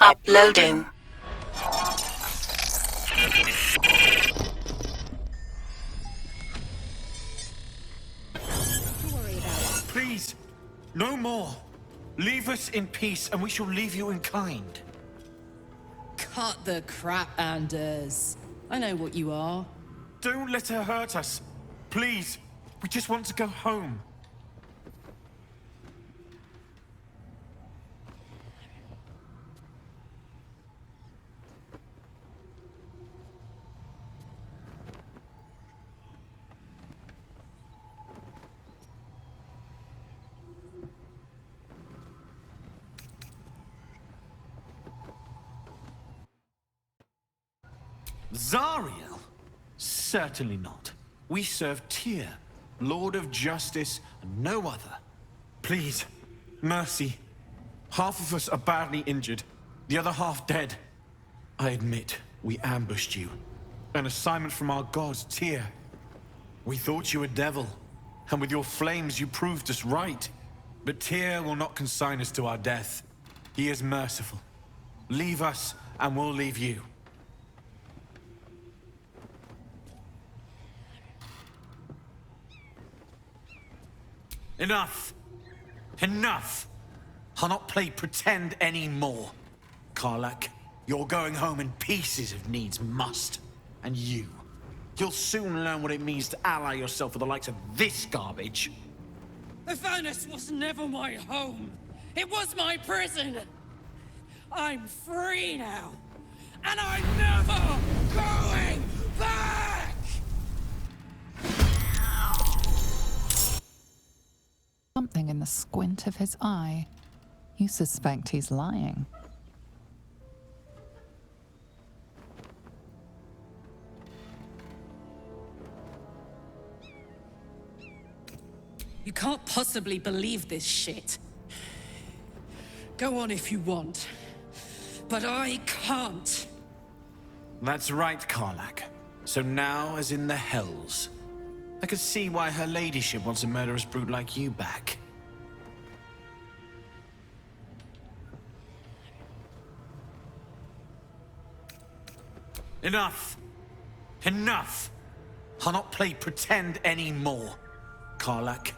Uploading. Please, no more. Leave us in peace and we shall leave you in kind. Cut the crap, Anders. I know what you are. Don't let her hurt us. Please, we just want to go home. Zariel? Certainly not. We serve Tyr, Lord of Justice, and no other. Please, mercy. Half of us are badly injured, the other half dead. I admit, we ambushed you. An assignment from our god, Tyr. We thought you a devil, and with your flames you proved us right. But Tyr will not consign us to our death. He is merciful. Leave us, and we'll leave you. Enough! Enough! I'll not play pretend anymore. Karlach, you're going home in pieces if needs must. And you'll soon learn what it means to ally yourself with the likes of this garbage. The furnace was never my home. It was my prison. I'm free now. And I'm never going back! Something in the squint of his eye. You suspect he's lying. You can't possibly believe this shit. Go on if you want. But I can't. That's right, Karlach. So now, as in the Hells, I could see why her ladyship wants a murderous brute like you back. Enough! Enough! I'll not play pretend anymore, Karlach.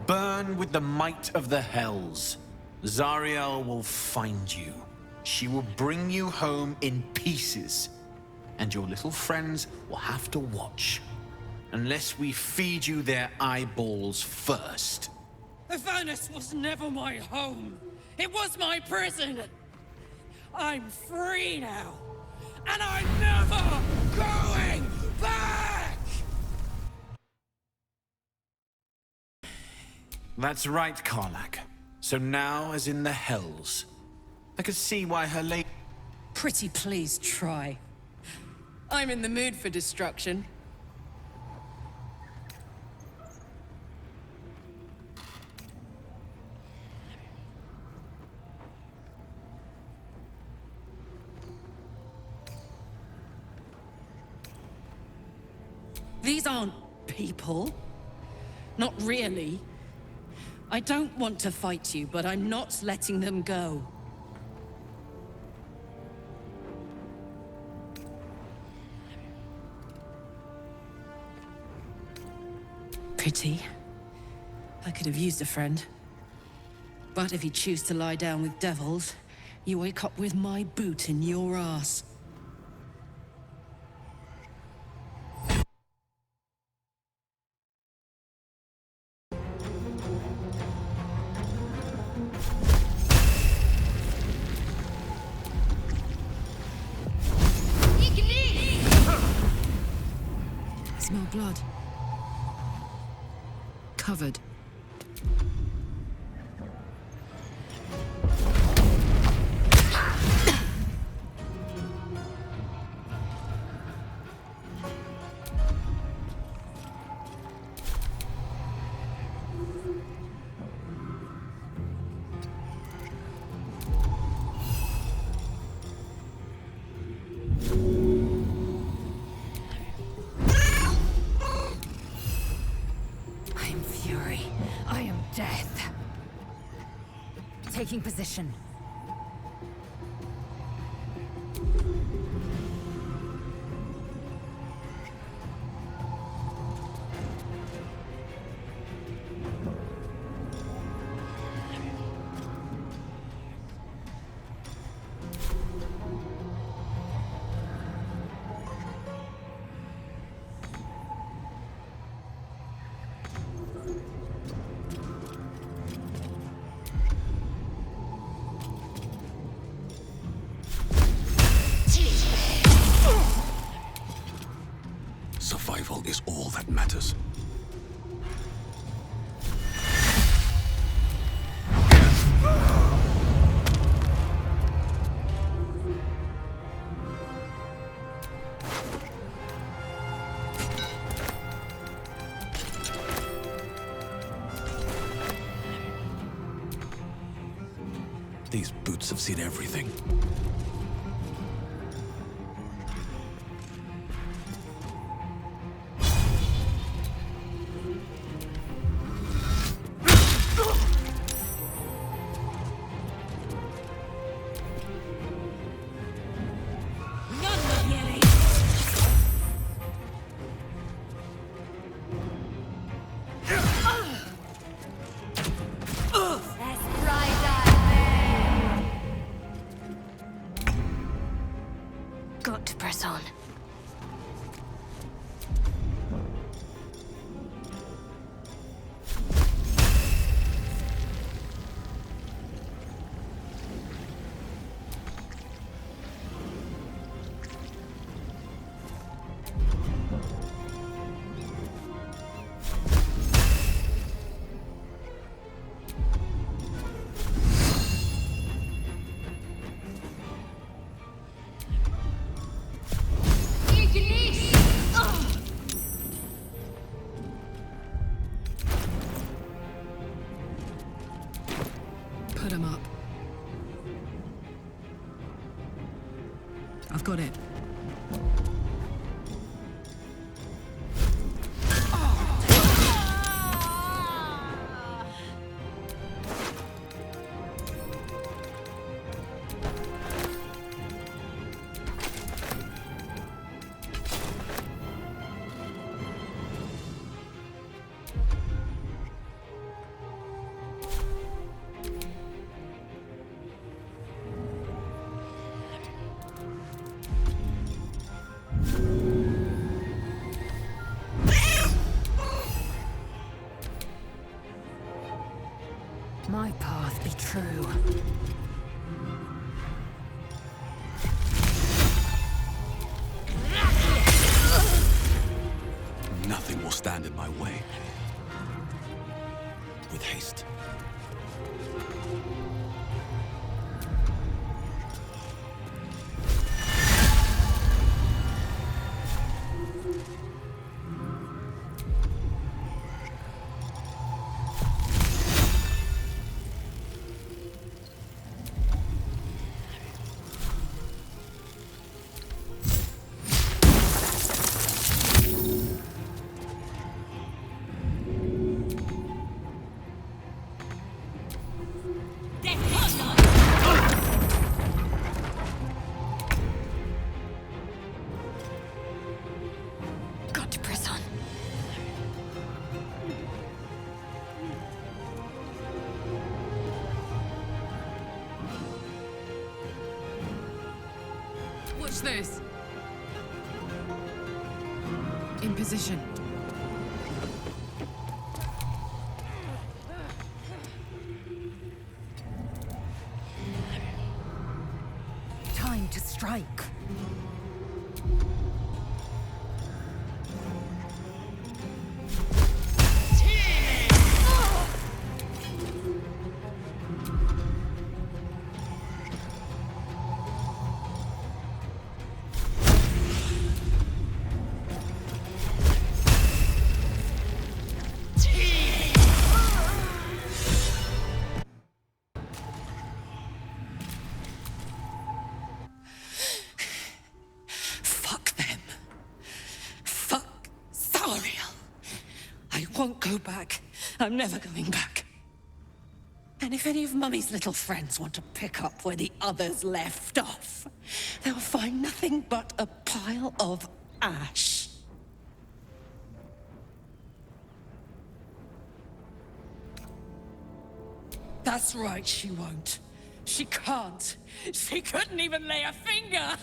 Burn with the might of the Hells. Zariel will find you. She will bring you home in pieces. And your little friends will have to watch. Unless we feed you their eyeballs first. The furnace was never my home. It was my prison. I'm free now. And I'm never going back! That's right, Karlach. So now, as in the Hells, I could see why her lady... Pretty please try. I'm in the mood for destruction. These aren't people. Not really. I don't want to fight you, but I'm not letting them go. Pretty. I could have used a friend. But if you choose to lie down with devils, you wake up with my boot in your ass. Smell blood. Covered. Taking position. These boots have seen everything. Got to press on. Put him up. I've got it. My path be true. Nothing will stand in my way. With haste. Got to press on. Watch this. In position. Time to strike. Fuck them. Fuck Sariel. I won't go back. I'm never going back. And if any of Mummy's little friends want to pick up where the others left off, they'll find nothing but a pile of ash. That's right, she won't. She can't. She couldn't even lay a finger.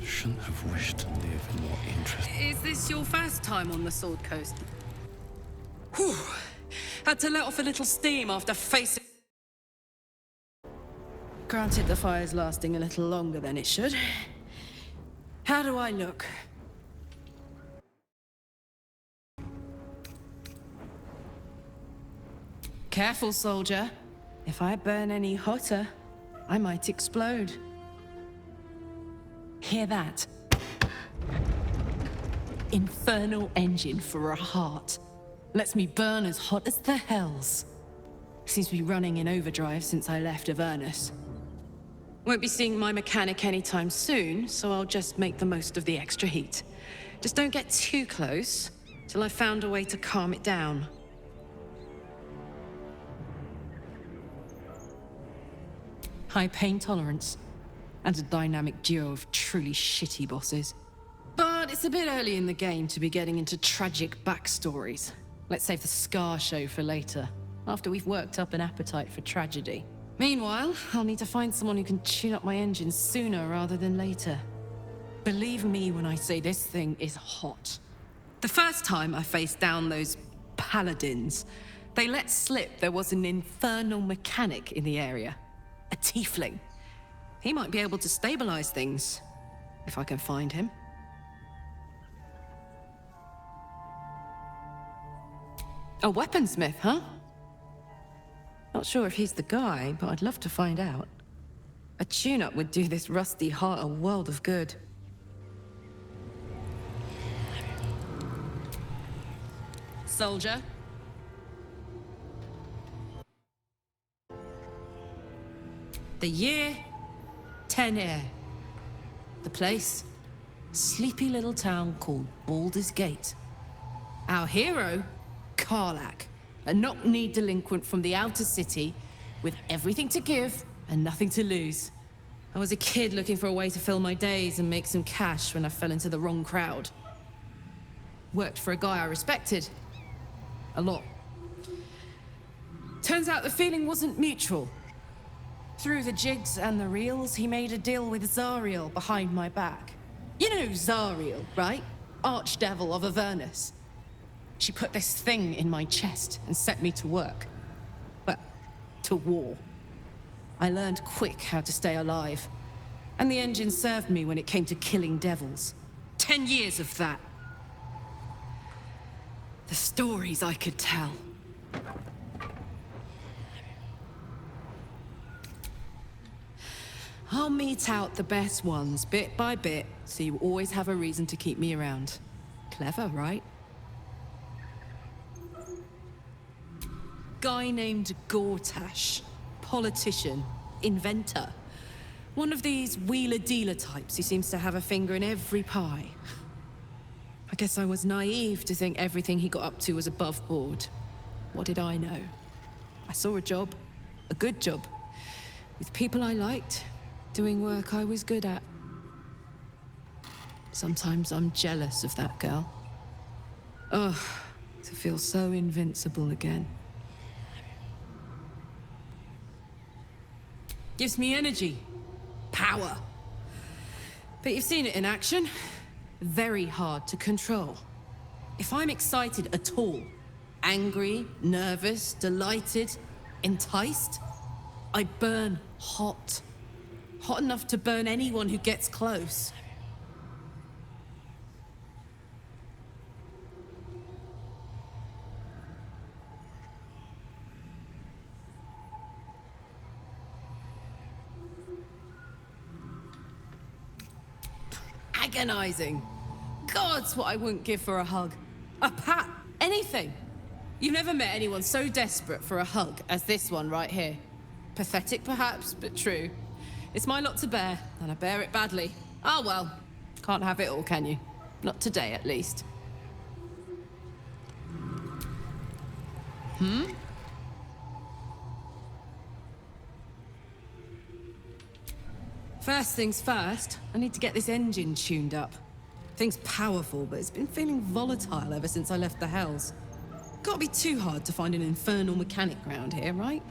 Shouldn't have wished to live in more interest. Is this your first time on the Sword Coast? Whew. Had to let off a little steam after facing... Granted, the fire's lasting a little longer than it should. How do I look? Careful, soldier. If I burn any hotter, I might explode. Hear that? Infernal engine for a heart. Lets me burn as hot as the hells. Seems to be running in overdrive since I left Avernus. Won't be seeing my mechanic anytime soon, so I'll just make the most of the extra heat. Just don't get too close till I've found a way to calm it down. High pain tolerance, and a dynamic duo of truly shitty bosses. But it's a bit early in the game to be getting into tragic backstories. Let's save the Scar show for later, after we've worked up an appetite for tragedy. Meanwhile, I'll need to find someone who can tune up my engine sooner rather than later. Believe me when I say this thing is hot. The first time I faced down those paladins, they let slip there was an infernal mechanic in the area. A tiefling. He might be able to stabilize things, if I can find him. A weaponsmith, huh? Not sure if he's the guy, but I'd love to find out. A tune-up would do this rusty heart a world of good. Soldier. The year, 10 air. The place, sleepy little town called Baldur's Gate. Our hero, Karlach, a knock-knee delinquent from the outer city with everything to give and nothing to lose. I was a kid looking for a way to fill my days and make some cash when I fell into the wrong crowd. Worked for a guy I respected. A lot. Turns out the feeling wasn't mutual. Through the jigs and the reels, he made a deal with Zariel behind my back. You know Zariel, right? Archdevil of Avernus. She put this thing in my chest and set me to work. Well, to war. I learned quick how to stay alive. And the engine served me when it came to killing devils. 10 years of that. The stories I could tell. I'll mete out the best ones, bit by bit, so you always have a reason to keep me around. Clever, right? Guy named Gortash. Politician. Inventor. One of these wheeler-dealer types who seems to have a finger in every pie. I guess I was naive to think everything he got up to was above board. What did I know? I saw a job. A good job. With people I liked. Doing work I was good at. Sometimes I'm jealous of that girl. Ugh, to feel so invincible again. Gives me energy. Power. But you've seen it in action. Very hard to control. If I'm excited at all, angry, nervous, delighted, enticed, I burn hot. Hot enough to burn anyone who gets close. Agonizing. God's what I wouldn't give for a hug. A pat, anything. You've never met anyone so desperate for a hug as this one right here. Pathetic perhaps, but true. It's my lot to bear, and I bear it badly. Ah well, can't have it all, can you? Not today, at least. First things first, I need to get this engine tuned up. Thing's powerful, but it's been feeling volatile ever since I left the Hells. Can't be too hard to find an infernal mechanic around here, right?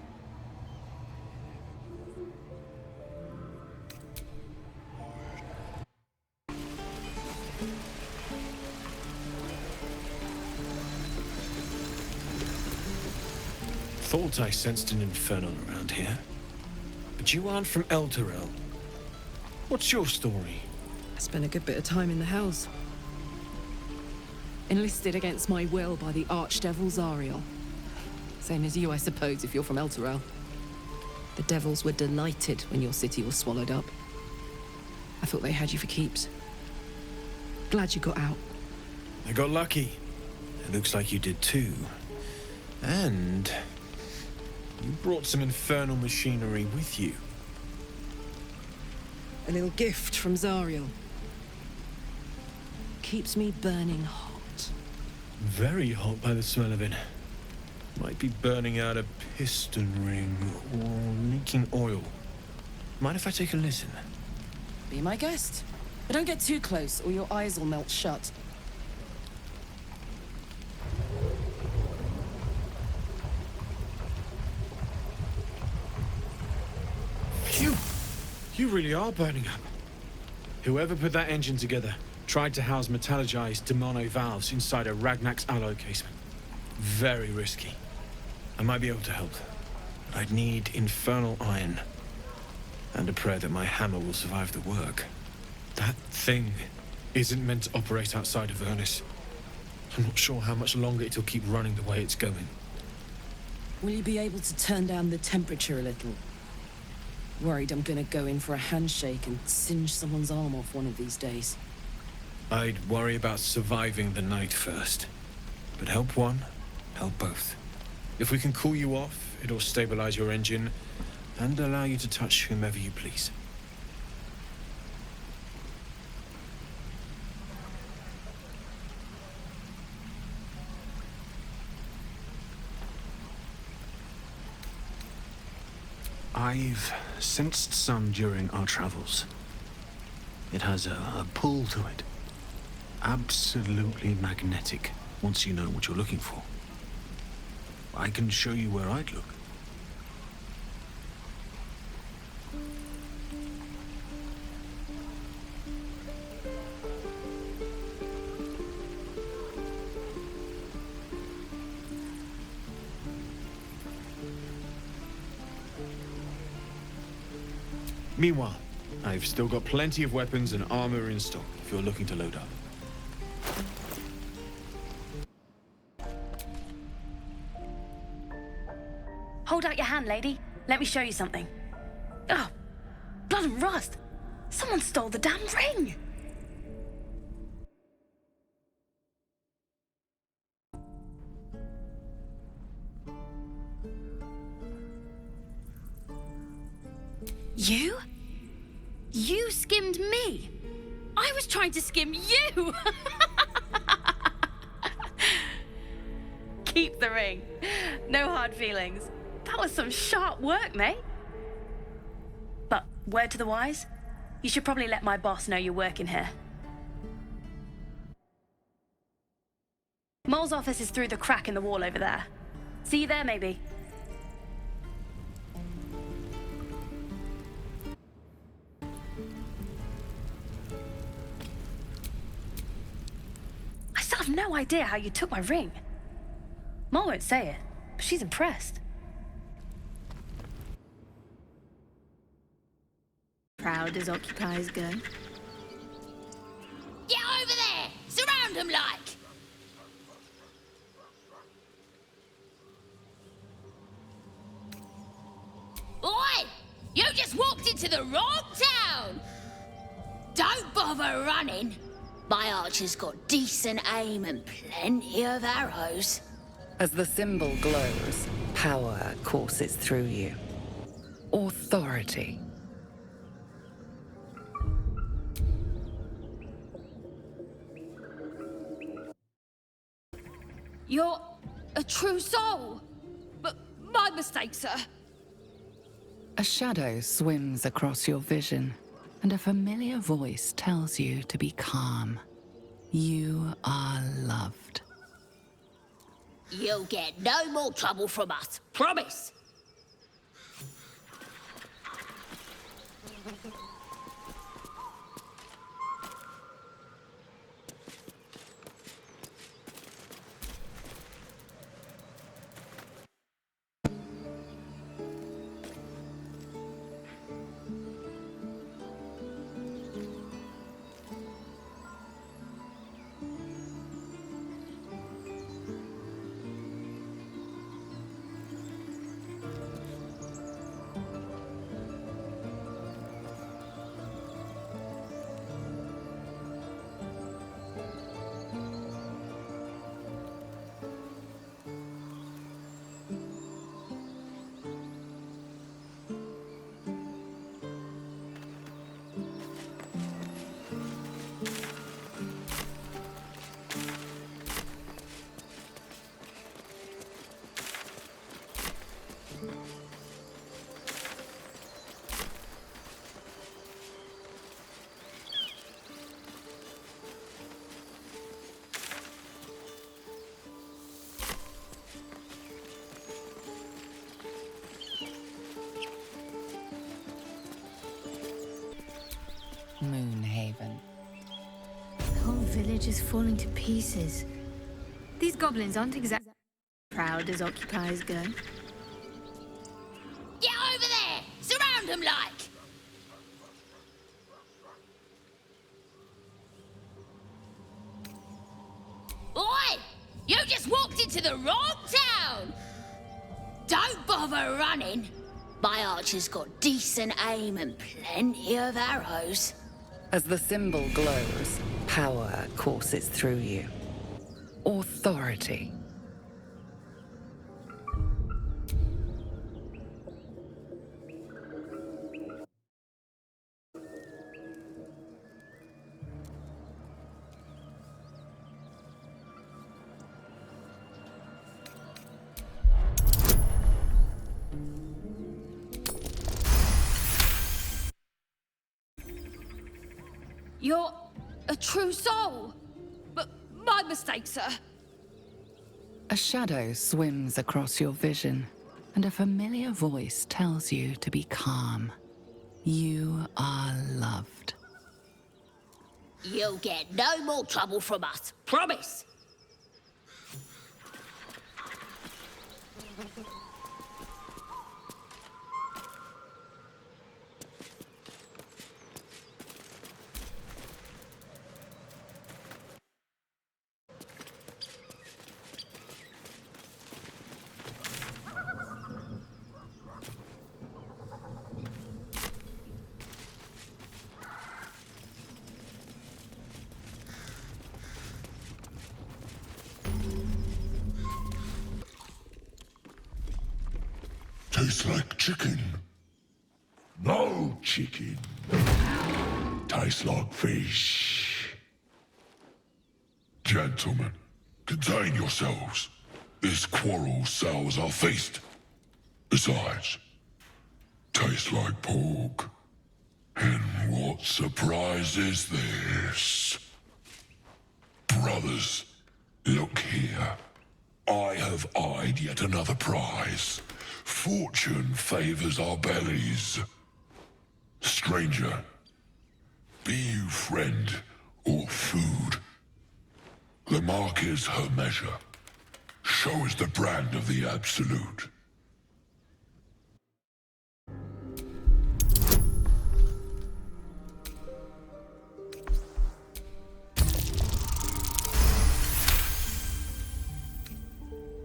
Thought I sensed an infernal around here. But you aren't from Elturel. What's your story? I spent a good bit of time in the Hells. Enlisted against my will by the Archdevil Zariel. Same as you, I suppose, if you're from Elturel. The devils were delighted when your city was swallowed up. I thought they had you for keeps. Glad you got out. I got lucky. It looks like you did too. And you brought some infernal machinery with you. A little gift from Zariel. Keeps me burning hot. Very hot by the smell of it. Might be burning out a piston ring or leaking oil. Mind if I take a listen? Be my guest. But don't get too close or your eyes will melt shut. Phew! You really are burning up. Whoever put that engine together tried to house metallogized demono valves inside a Ragnak's alloy casement. Very risky. I might be able to help. I'd need infernal iron. And a prayer that my hammer will survive the work. That thing isn't meant to operate outside of Vernus. I'm not sure how much longer it'll keep running the way it's going. Will you be able to turn down the temperature a little? Worried I'm gonna go in for a handshake and singe someone's arm off one of these days. I'd worry about surviving the night first. But help one, help both. If we can cool you off, it'll stabilize your engine and allow you to touch whomever you please. I've sensed some during our travels. It has a pull to it. Absolutely magnetic, once you know what you're looking for. I can show you where I'd look. Meanwhile, I've still got plenty of weapons and armor in stock if you're looking to load up. Hold out your hand, lady. Let me show you something. Oh, blood and rust. Someone stole the damn ring. You? You skimmed me. I was trying to skim you. Keep the ring. No hard feelings. That was some sharp work, mate. But word to the wise, you should probably let my boss know you're working here. Mole's office is through the crack in the wall over there. See you there, maybe. I still have no idea how you took my ring. Mole won't say it, but she's impressed. Proud as occupiers go. Get over there! Surround them like! Oi! You just walked into the wrong town! Don't bother running. My archer's got decent aim and plenty of arrows. As the symbol glows, power courses through you. Authority. You're a true soul. But my mistake, sir. A shadow swims across your vision, and a familiar voice tells you to be calm. You are loved. You'll get no more trouble from us, promise. village is falling to pieces. These goblins aren't exactly proud as occupiers go. Get over there! Surround them like! Oi! You just walked into the wrong town! Don't bother running. My archer's got decent aim and plenty of arrows. As the symbol glows, power courses through you. Authority. You're a true soul. But my mistake, sir. A shadow swims across your vision, and a familiar voice tells you to be calm. You are loved. You'll get no more trouble from us. Promise. Tastes like chicken. No chicken. Tastes like fish. Gentlemen, contain yourselves. This quarrel sours our feast. Besides, tastes like pork. And what surprise is this? Brothers, look here. I have eyed yet another prize. Fortune favors our bellies. Stranger, be you friend or food. The mark is her measure. Show us the brand of the absolute.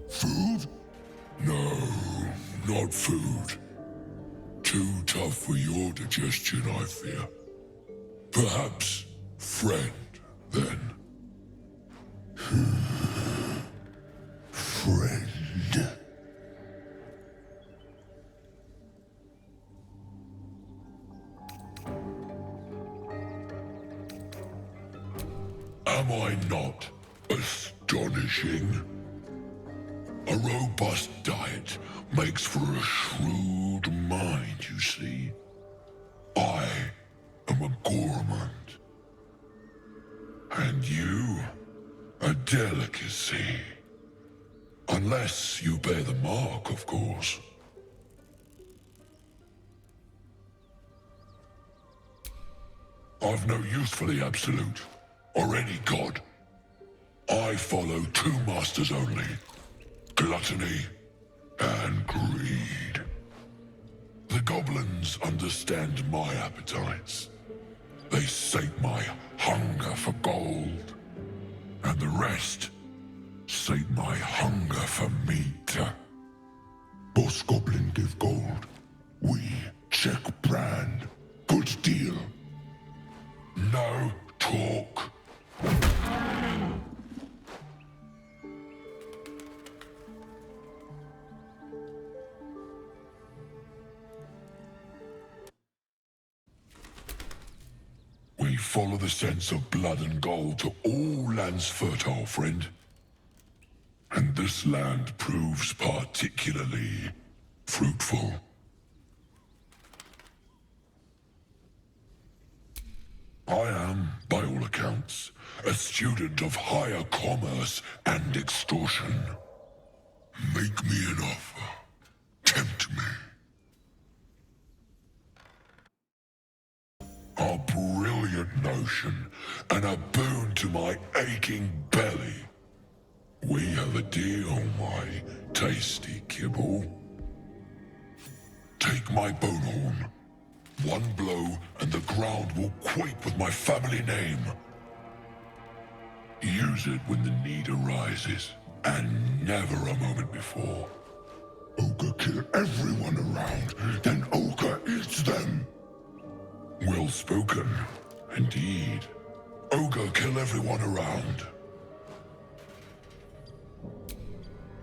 Food? No, not food. Too tough for your digestion, I fear. Perhaps friend, then. Friend. Am I not astonishing? A robust diet makes for a shrewd mind, you see. I am a gourmand. And you, a delicacy. Unless you bear the mark, of course. I've no use for the Absolute, or any god. I follow two masters only. Gluttony and greed. The goblins understand my appetites. They sate my hunger for gold. And the rest sate my hunger for meat. Boss Goblin give gold. We check brand. Good deal. No talk. We follow the sense of blood and gold to all lands fertile, friend. And this land proves particularly fruitful. I am, by all accounts, a student of higher commerce and extortion. Make me an offer. Tempt me. A brilliant notion, and a boon to my aching belly. We have a deal, my tasty kibble. Take my bone horn. One blow, and the ground will quake with my family name. Use it when the need arises, and never a moment before. Ogre kill everyone around, then Ogre eats them. Well spoken, indeed. Ogre kill everyone around.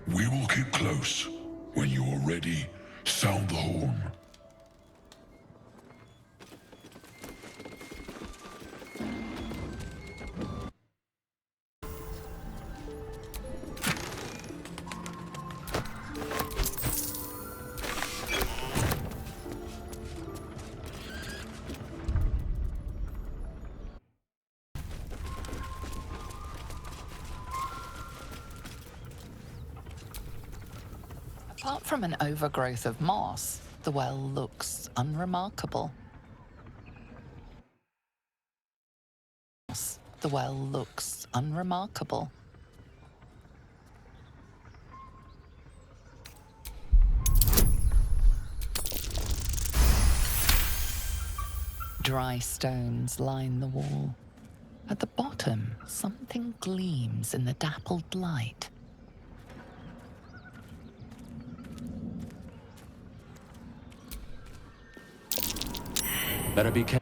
We will keep close. When you are ready, sound the horn. Apart from an overgrowth of moss, the well looks unremarkable. The well looks unremarkable. Dry stones line the wall. At the bottom, something gleams in the dappled light. Better be careful.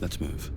Let's move.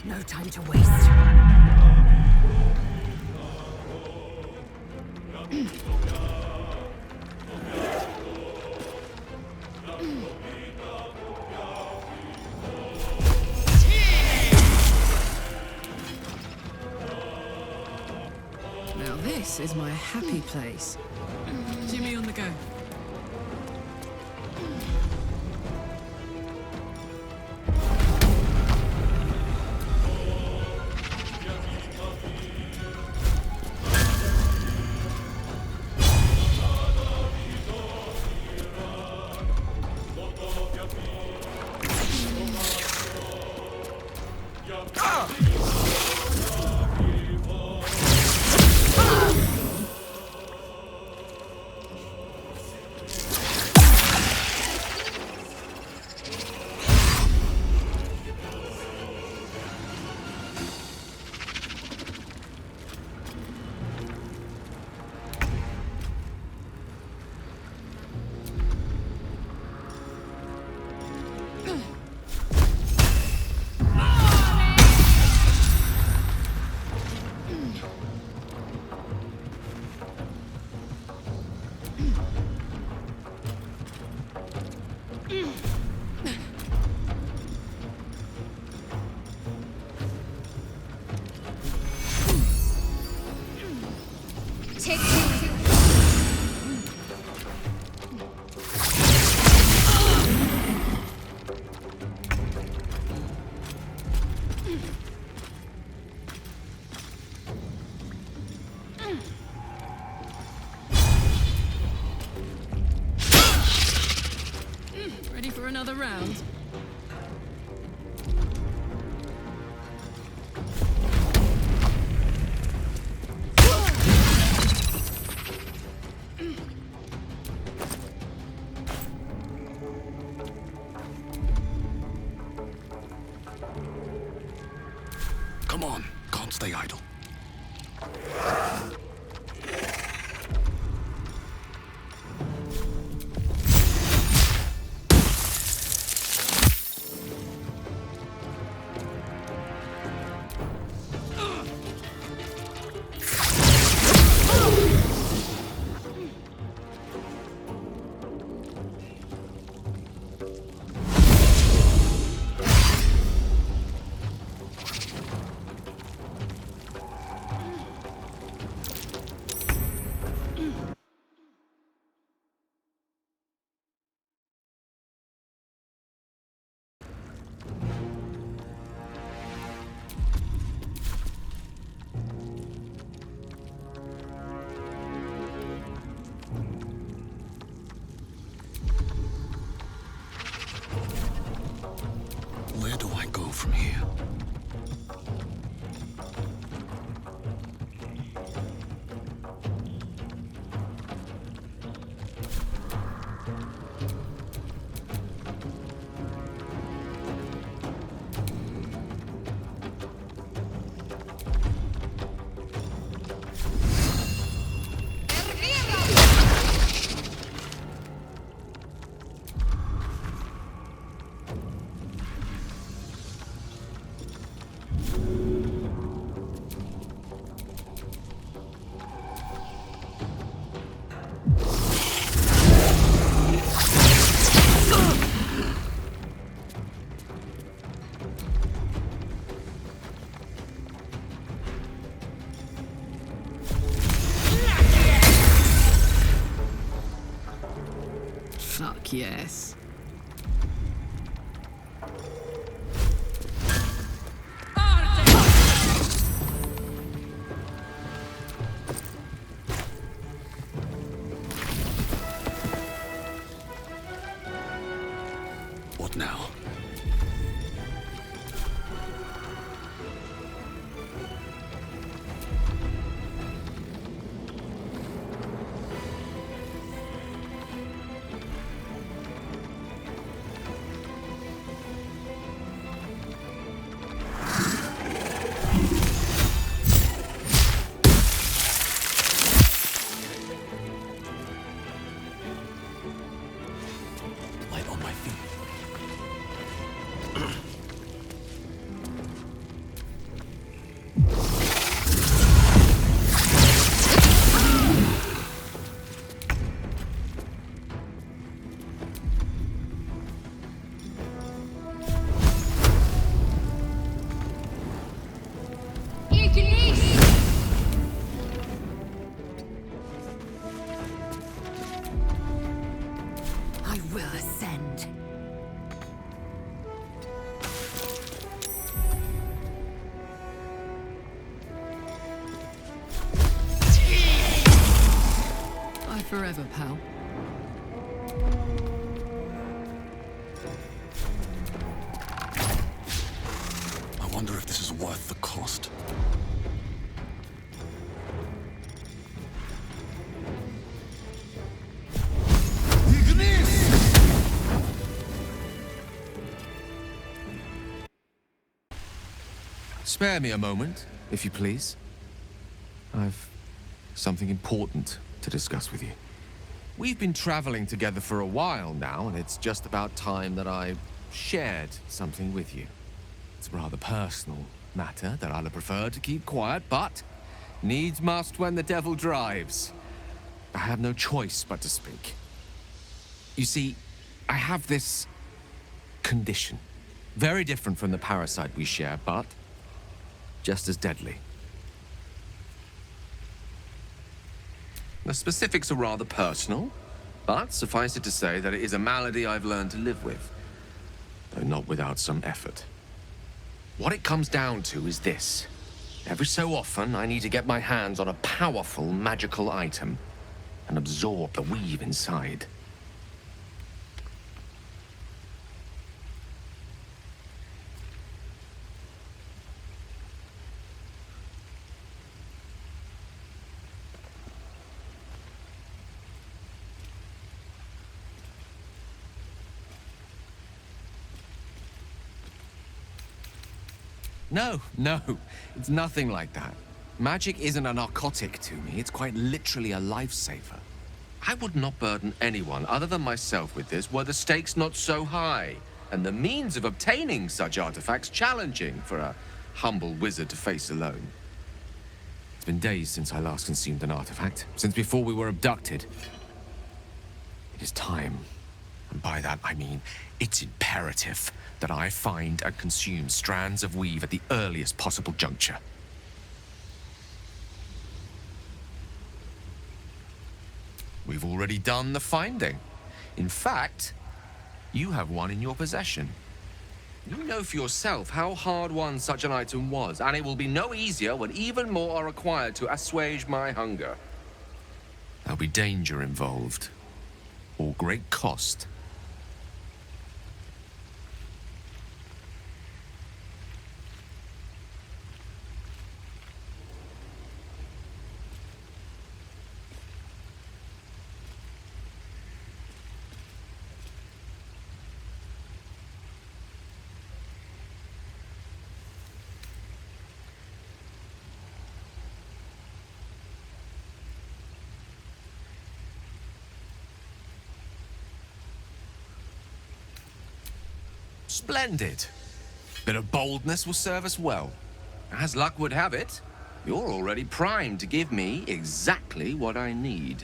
No time to waste. Now this is my happy place. Jimmy on the go. Tick, tick, tick. Ready for another round? Come on, can't stay idle. Where do I go from here? Fuck yes. What now? Light on my feet. I will ascend. Bye forever, pal. I wonder if this is worth the cost. Spare me a moment, if you please. I've something important to discuss with you. We've been traveling together for a while now, and it's just about time that I shared something with you. It's a rather personal matter that I'd have preferred to keep quiet, but needs must when the devil drives. I have no choice but to speak. You see, I have this condition. Very different from the parasite we share, but just as deadly. The specifics are rather personal, but suffice it to say that it is a malady I've learned to live with, though not without some effort. What it comes down to is this. Every so often, I need to get my hands on a powerful magical item and absorb the weave inside. No, it's nothing like that. Magic isn't a narcotic to me, it's quite literally a lifesaver. I would not burden anyone other than myself with this were the stakes not so high, and the means of obtaining such artifacts challenging for a humble wizard to face alone. It's been days since I last consumed an artifact, since before we were abducted. It is time, and by that I mean it's imperative that I find and consume strands of weave at the earliest possible juncture. We've already done the finding. In fact, you have one in your possession. You know for yourself how hard won such an item was, and it will be no easier when even more are required to assuage my hunger. There'll be danger involved, or great cost. Splendid. Bit of boldness will serve us well. As luck would have it, you're already primed to give me exactly what I need.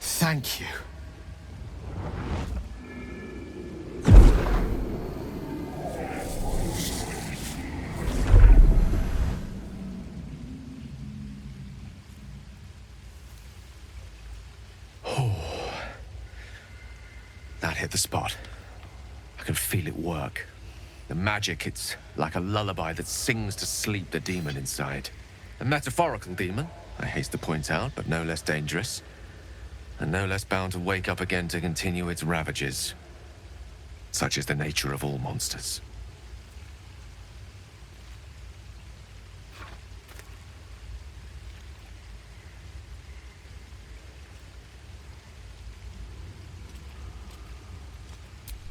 Thank you. That hit the spot. I can feel it work. The magic, it's like a lullaby that sings to sleep the demon inside. A metaphorical demon, I haste to point out, but no less dangerous. And no less bound to wake up again to continue its ravages. Such is the nature of all monsters.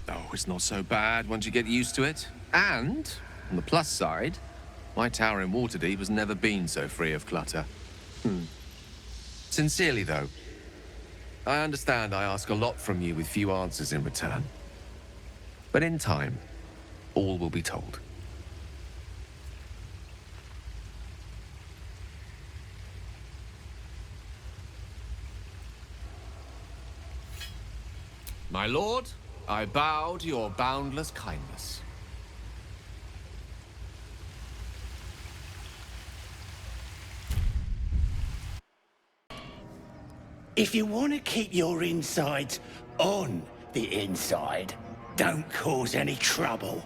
Oh, it's not so bad once you get used to it. And, on the plus side, my tower in Waterdeep has never been so free of clutter. Sincerely, though, I understand I ask a lot from you with few answers in return. But in time, all will be told. My lord, I bow to your boundless kindness. If you want to keep your insides on the inside, don't cause any trouble.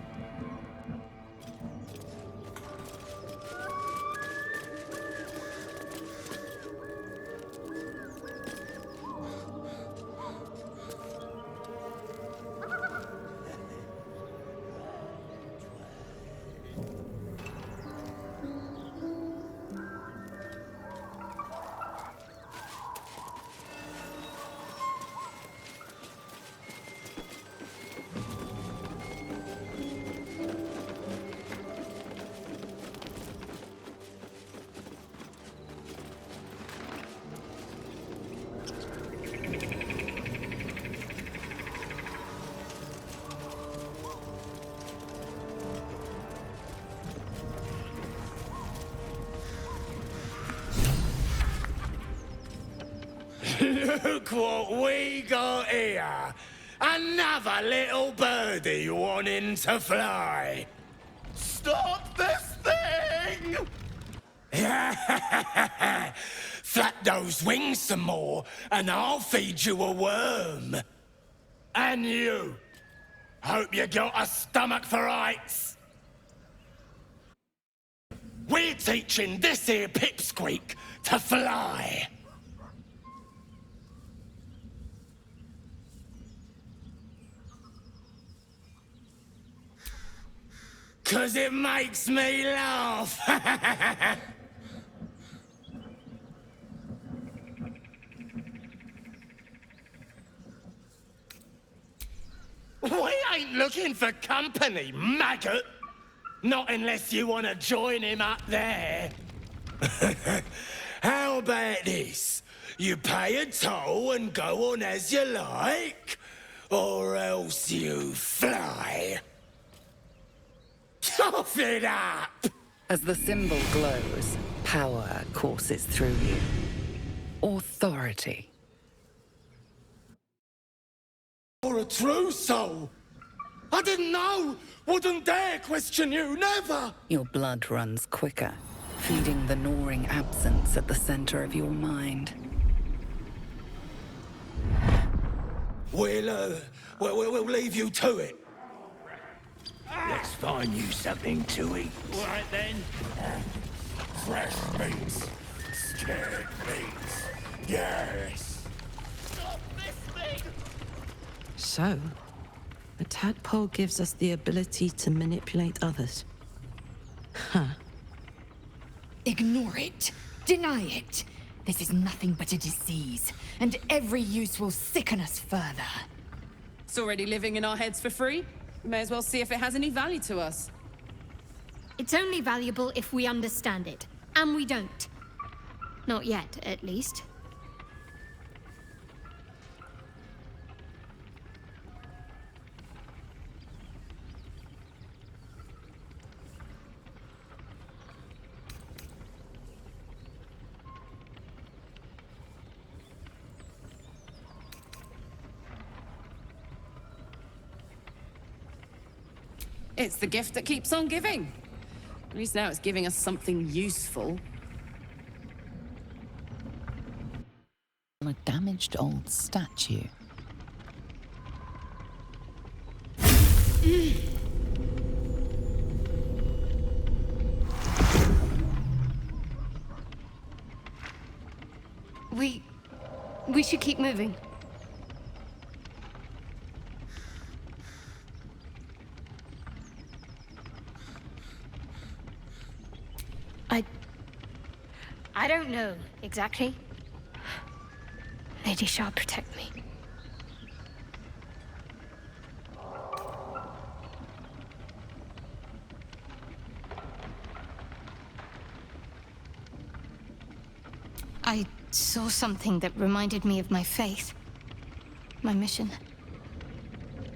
Look what we got here. Another little birdie wanting to fly. Stop this thing! Flap those wings some more, and I'll feed you a worm. And you. Hope you got a stomach for heights. We're teaching this here pipsqueak to fly. 'Cause it makes me laugh. We ain't looking for company, maggot. Not unless you want to join him up there. How about this? You pay a toll and go on as you like, or else you fly. Cough it up! As the symbol glows, power courses through you. Authority. You're a true soul. I didn't know. Wouldn't dare question you, never. Your blood runs quicker, feeding the gnawing absence at the center of your mind. We'll leave you to it. Let's find you something to eat. All right, then. Fresh meats. Scared meats. Yes. Stop this thing! So, a tadpole gives us the ability to manipulate others. Huh. Ignore it. Deny it. This is nothing but a disease, and every use will sicken us further. It's already living in our heads for free. May as well see if it has any value to us. It's only valuable if we understand it. And we don't. Not yet, at least. It's the gift that keeps on giving. At least now it's giving us something useful. On a damaged old statue. We should keep moving. I don't know, exactly. Lady Shah, protect me. I saw something that reminded me of my faith. My mission.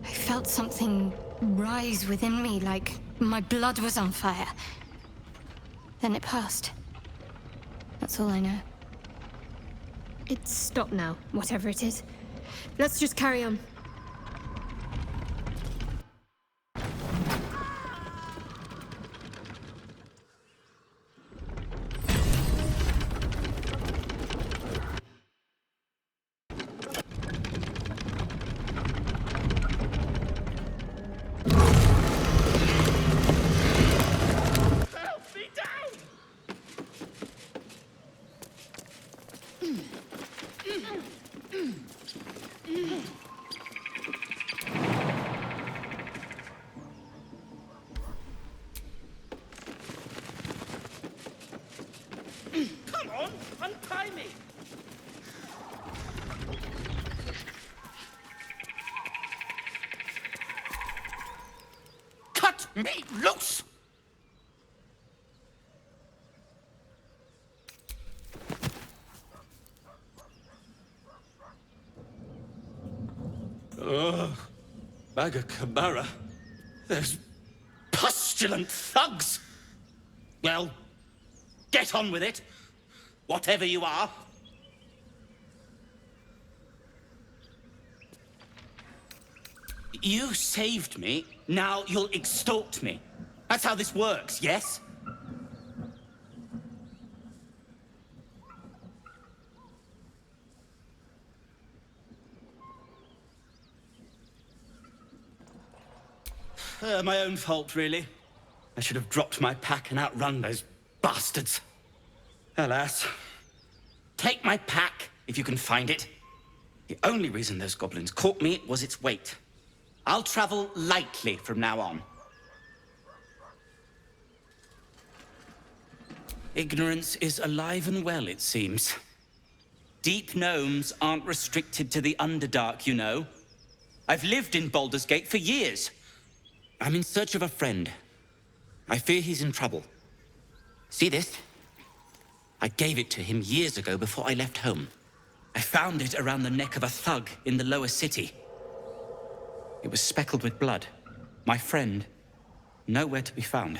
I felt something rise within me, like my blood was on fire. Then it passed. That's all I know. It's stopped now, whatever it is. Let's just carry on. Come on, untie me. Cut me loose! Ugh. Maga Kamara. Those pustulant thugs. Well, get on with it. Whatever you are. You saved me, now you'll extort me. That's how this works, yes? My own fault, really. I should have dropped my pack and outrun those bastards. Alas. Take my pack, if you can find it. The only reason those goblins caught me was its weight. I'll travel lightly from now on. Ignorance is alive and well, it seems. Deep gnomes aren't restricted to the Underdark, you know. I've lived in Baldur's Gate for years. I'm in search of a friend. I fear he's in trouble. See this? I gave it to him years ago before I left home. I found it around the neck of a thug in the lower city. It was speckled with blood. My friend, nowhere to be found.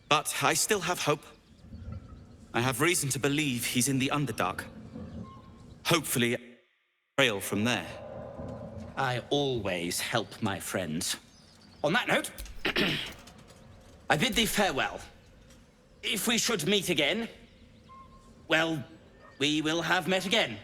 But I still have hope. I have reason to believe he's in the Underdark. Hopefully, trail from there. I always help my friends. On that note, I bid thee farewell. If we should meet again, well, we will have met again.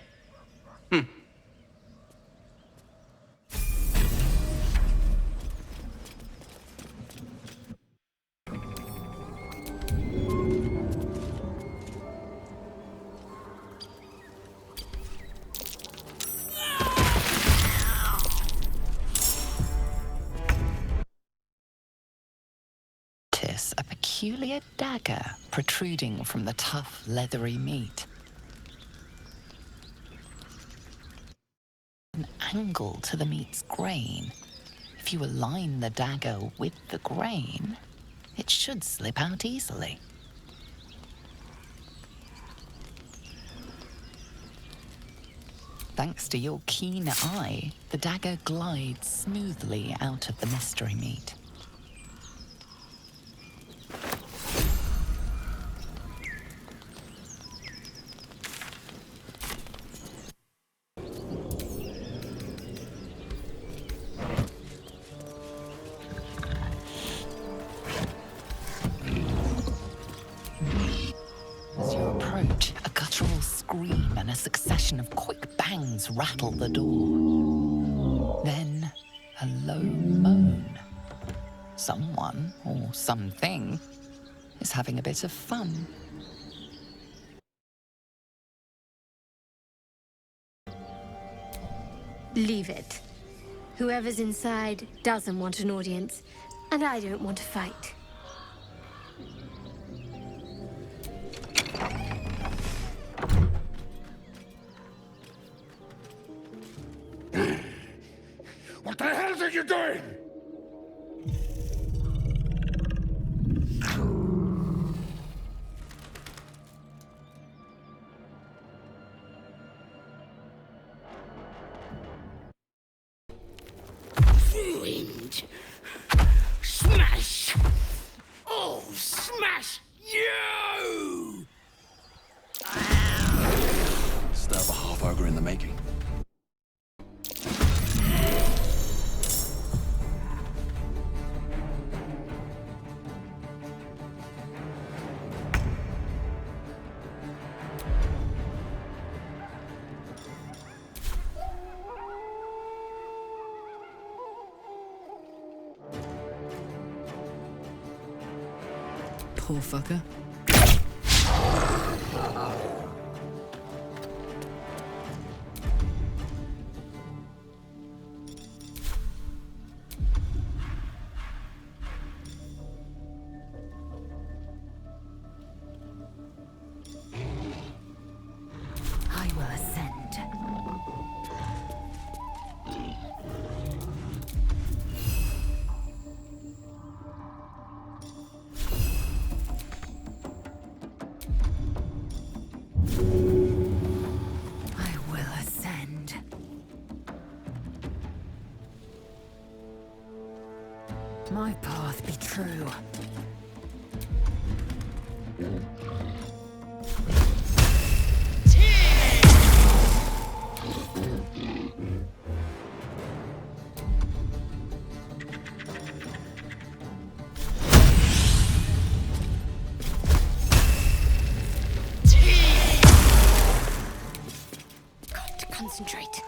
A peculiar dagger protruding from the tough, leathery meat. An angle to the meat's grain. If you align the dagger with the grain, it should slip out easily. Thanks to your keen eye, the dagger glides smoothly out of the mystery meat. Rattle the door. Then a low moan. Someone, or something, is having a bit of fun. Leave it. Whoever's inside doesn't want an audience, and I don't want to fight. What the hell are you doing? Ruined. Smash! Oh, smash you! Stab a half-ogre in the making. Poor fucker. I will ascend. My path be true. concentrate.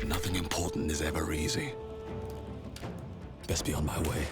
Nothing important is ever easy. Best be on my way.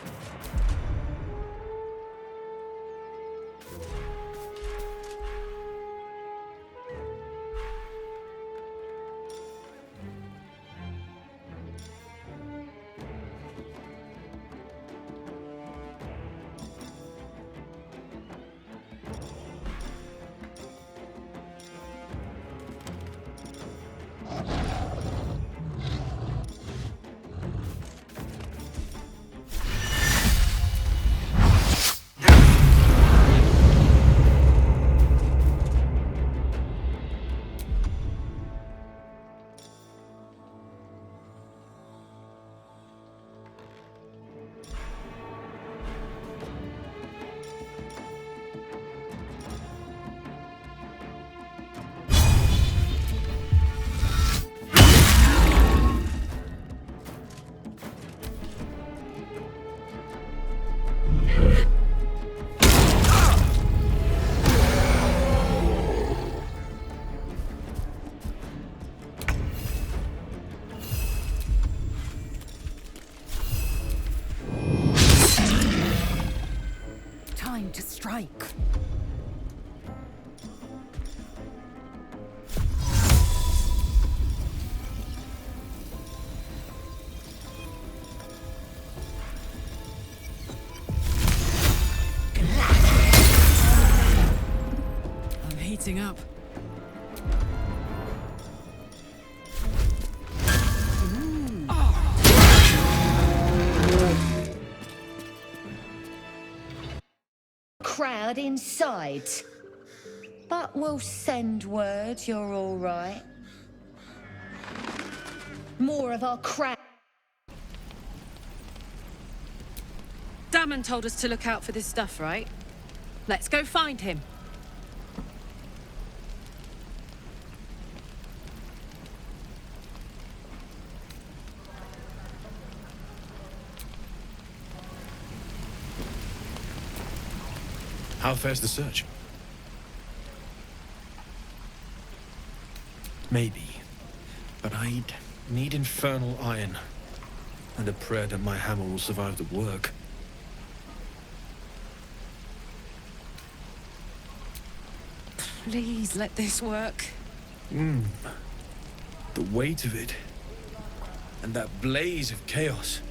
Time to strike. I'm heating up. Crowd inside. But we'll send word you're all right. More of our crowd. Damon told us to look out for this stuff, right? Let's go find him. How fares the search? Maybe. But I'd need infernal iron. And a prayer that my hammer will survive the work. Please let this work. The weight of it. And that blaze of chaos.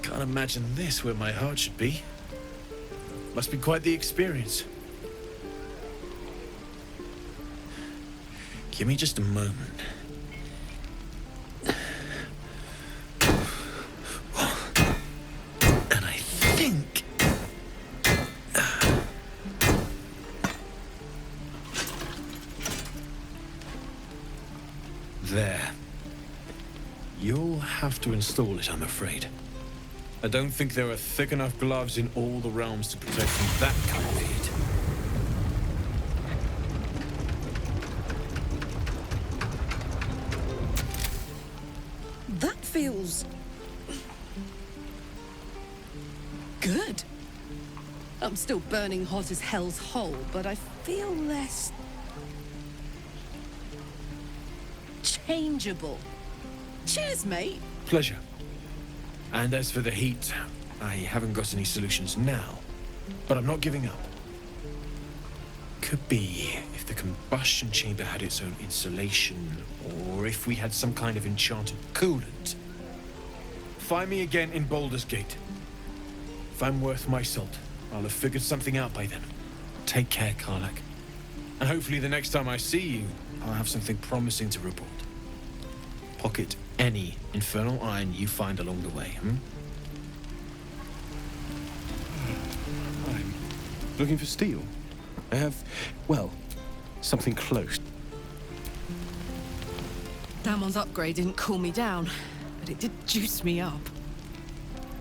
Can't imagine this where my heart should be. Must be quite the experience. Give me just a moment. And I think... There. You'll have to install it, I'm afraid. I don't think there are thick enough gloves in all the realms to protect from that kind of heat. That feels... good. I'm still burning hot as hell's hole, but I feel less... changeable. Cheers, mate. Pleasure. And as for the heat, I haven't got any solutions now, but I'm not giving up. Could be if the combustion chamber had its own insulation, or if we had some kind of enchanted coolant. Find me again in Baldur's Gate. If I'm worth my salt, I'll have figured something out by then. Take care, Karlach. And hopefully the next time I see you, I'll have something promising to report. Pocket any infernal iron you find along the way, I'm looking for steel. I have, well, something close. Ammon's upgrade didn't cool me down, but it did juice me up.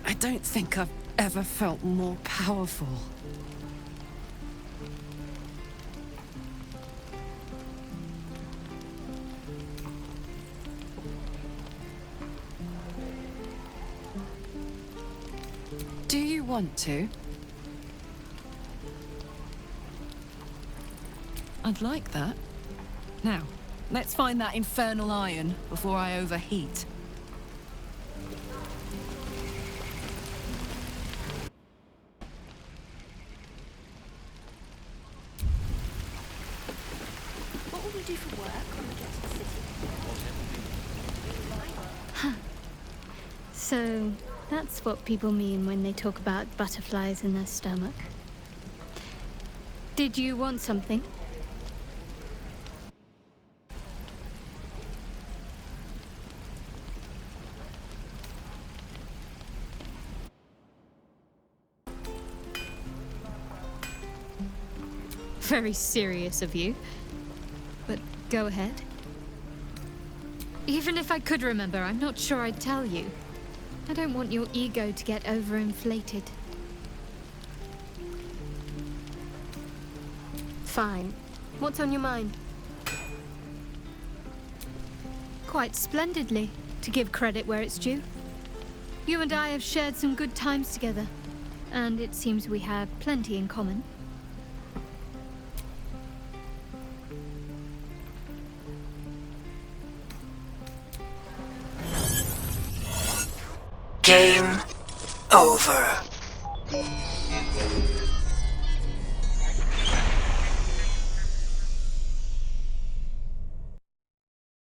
I don't think I've ever felt more powerful. Do you want to? I'd like that. Now, let's find that infernal iron before I overheat. What will we do for work when we get to the city? Huh. So, that's what people mean when they talk about butterflies in their stomach. Did you want something? Very serious of you. But go ahead. Even if I could remember, I'm not sure I'd tell you. I don't want your ego to get overinflated. Fine. What's on your mind? Quite splendidly, to give credit where it's due. You and I have shared some good times together, and it seems we have plenty in common. Game over.